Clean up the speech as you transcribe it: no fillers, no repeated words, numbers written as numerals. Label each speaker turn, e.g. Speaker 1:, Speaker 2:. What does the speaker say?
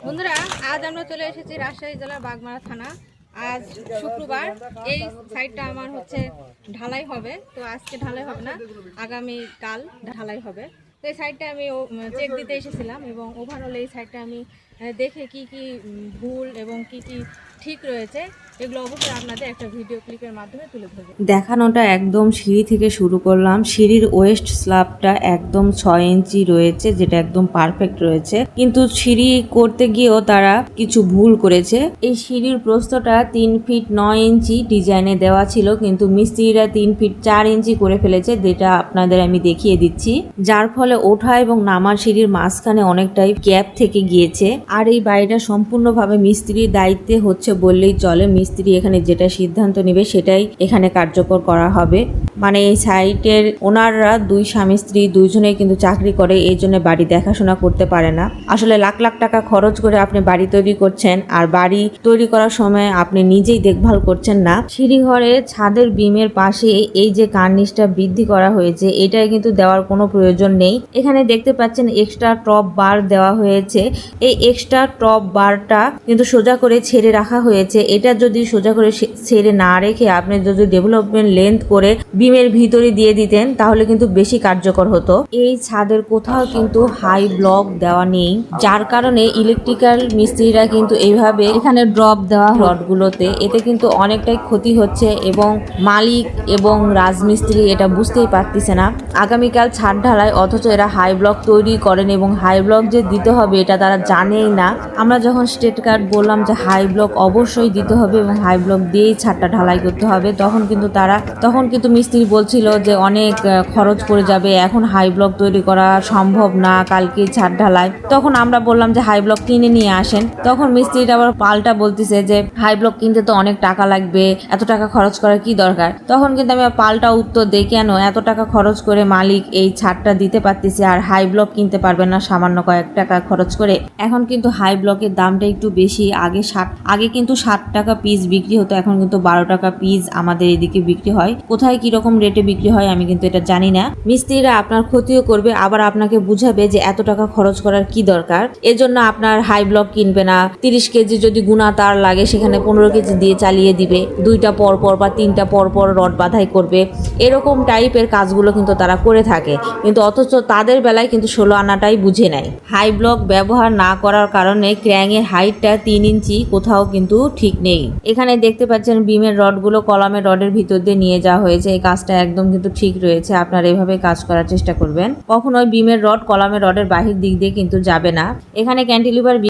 Speaker 1: বন্ধুরা, আজ আমরা চলে এসেছি রাজশাহী জেলার বাগমারা থানা। আজ শুক্রবার। এই সাইডটা আমার হচ্ছে ঢালাই হবে, তো আজকে ঢালাই হবে না, আগামী কাল ঢালাই হবে। তো এই সাইডটা আমি চেক দিতে এসেছিলাম এবং ওভারঅল এই সাইডটা আমি দেখে কি কি ভুল এবং কি কি ঠিক রয়েছে এগুলো অবশ্যই আপনাদের একটা ভিডিও ক্লিপের মাধ্যমে তুলে ধরবো।
Speaker 2: দেখানোটা একদম সিঁড়ি থেকে শুরু করলাম। সিঁড়ির ওয়েস্ট স্ল্যাবটা একদম 6 ইঞ্চি রয়েছে, যেটা একদম পারফেক্ট রয়েছে, কিন্তু সিঁড়ি করতে গিয়েও তারা কিছু ভুল করেছে। এই সিঁড়ির প্রস্থটা 3 ফিট 9 ইঞ্চি ডিজাইনে দেওয়া ছিল, কিন্তু মিস্ত্রিরা 3 ফিট 4 ইঞ্চি করে ফেলেছে, যেটা আপনাদের আমি দেখিয়ে দিচ্ছি। যার ফলে ওঠা এবং নামার সিঁড়ির মাঝখানে অনেকটাই গ্যাপ থেকে গিয়েছে। আর এই বাড়িটা সম্পূর্ণভাবে মিস্ত্রির দায়িত্বে হচ্ছে বললেই চলে। মিস্ত্রি এখানে যেটা সিদ্ধান্ত নেবে সেটাই এখানে কার্যকর করা হবে। মানে এই সাইটের ওনাররা 2 স্বামী স্ত্রী দুইজনেই কিন্তু চাকরি করে, এই জন্য বাড়ি দেখাশোনা করতে পারে না। আসলে লাখ লাখ টাকা খরচ করে আপনি বাড়ি তৈরি করছেন, আর বাড়ি তৈরি করার সময় আপনি নিজেই দেখভাল করছেন না। সিঁড়ি ঘরে ছাদের বিমের পাশে এই যে কার্নিশটা বৃদ্ধি করা হয়েছে, এটাই কিন্তু দেওয়ার কোনো প্রয়োজন নেই। এখানে দেখতে পাচ্ছেন এক্সট্রা টপ বার দেওয়া হয়েছে। এই এক্সট্রা টপ বারটা কিন্তু সোজা করে ছেড়ে রাখা হয়েছে। এটা যদি সোজা করে ছেড়ে না রেখে আপনি যদি ডেভেলপমেন্ট লেন্থ করে বিমের ভিতরে দিয়ে দিতেন তাহলে কিন্তু বেশি কার্যকর হতো। এই ছাদের কোথাও কিন্তু হাই ব্লক দেওয়া নেই, যার কারণে ইলেকট্রিক্যাল মিস্ত্রিরা কিন্তু এইভাবে এখানে ড্রপ দেওয়া রডগুলোতে, এতে কিন্তু অনেকটাই ক্ষতি হচ্ছে এবং মালিক এবং রাজমিস্ত্রি এটা বুঝতেই পারতেছে না। আগামীকাল ছাদ ঢালাই, অথচ এরা হাই ব্লক তৈরি করেন এবং হাই ব্লক যে দিতে হবে এটা তারা জানেই না। আমরা যখন স্টেট কার্ড বললাম যে হাই ব্লক অবশ্যই দিতে হবে এবং হাই ব্লক দিয়েই ছাদটা ঢালাই করতে হবে, তখন কিন্তু মিস্ত্রি বলছিল যে অনেক খরচ পড়ে যাবে, এখন হাই ব্লক তৈরি করা সম্ভব না, কালকে ছাদ ঢালাই। তখন আমরা বললাম যে হাই ব্লক কিনে নিয়ে আসেন। তখন মিস্ত্রিটা আবার পাল্টা বলতেছে যে হাই ব্লক কিনতে তো অনেক টাকা লাগবে, এত টাকা খরচ করার কি দরকার। তখন কিন্তু আমি পাল্টা উত্তর দেই, কেন এত টাকা খরচ করে মালিক এই ছাদটা দিতে পারতেছে আর হাই ব্লক কিনতে পারবে না সামান্য কয়েক টাকা খরচ করে। এখন কিন্তু হাই ব্লকের দামটা একটু বেশি। আগে কিন্তু 60 টাকা পিস বিক্রি হতো, এখন কিন্তু 12 টাকা পিস আমাদের এদিকে বিক্রি হয়। কোথায় কিরকম রেটে বিক্রি হয় আমি কিন্তু এটা জানি না। মিস্ত্রিরা আপনার ক্ষতিও করবে, আবার আপনাকে বুঝাবে যে এত টাকা খরচ করার কি দরকার। এজন্য আপনার হাই ব্লক কিনবে না। 30 কেজি যদি গুণা তার লাগে সেখানে 15 কেজি দিয়ে চালিয়ে দিবে, 2টা পরপর বা 3টা পরপর রড বাঁধাই করবে। এরকম টাইপের কাজগুলো কিন্তু তারা করে থাকে, কিন্তু অথচ তাদের বেলায় কিন্তু 16 আনাটাই বুঝে নেয়। হাই ব্লক ব্যবহার না করার কারণে ক্র্যাঙের হাইটটা 3 ইঞ্চি কোথাও কিন্তু ঠিক নেই। এখানে দেখতে পাচ্ছেন বিমের রডগুলো কলামের রডের ভিতর দিয়ে নিয়ে যাওয়া হয়েছে। এই কাজটা একদম কিন্তু ঠিক রয়েছে। আপনারা এভাবে কাজ করার চেষ্টা করবেন। কখনোই বিমের রড কলামের রডের বাহির দিক দিয়ে কিন্তু যাবে না। এখানে ক্যান্টিলিভার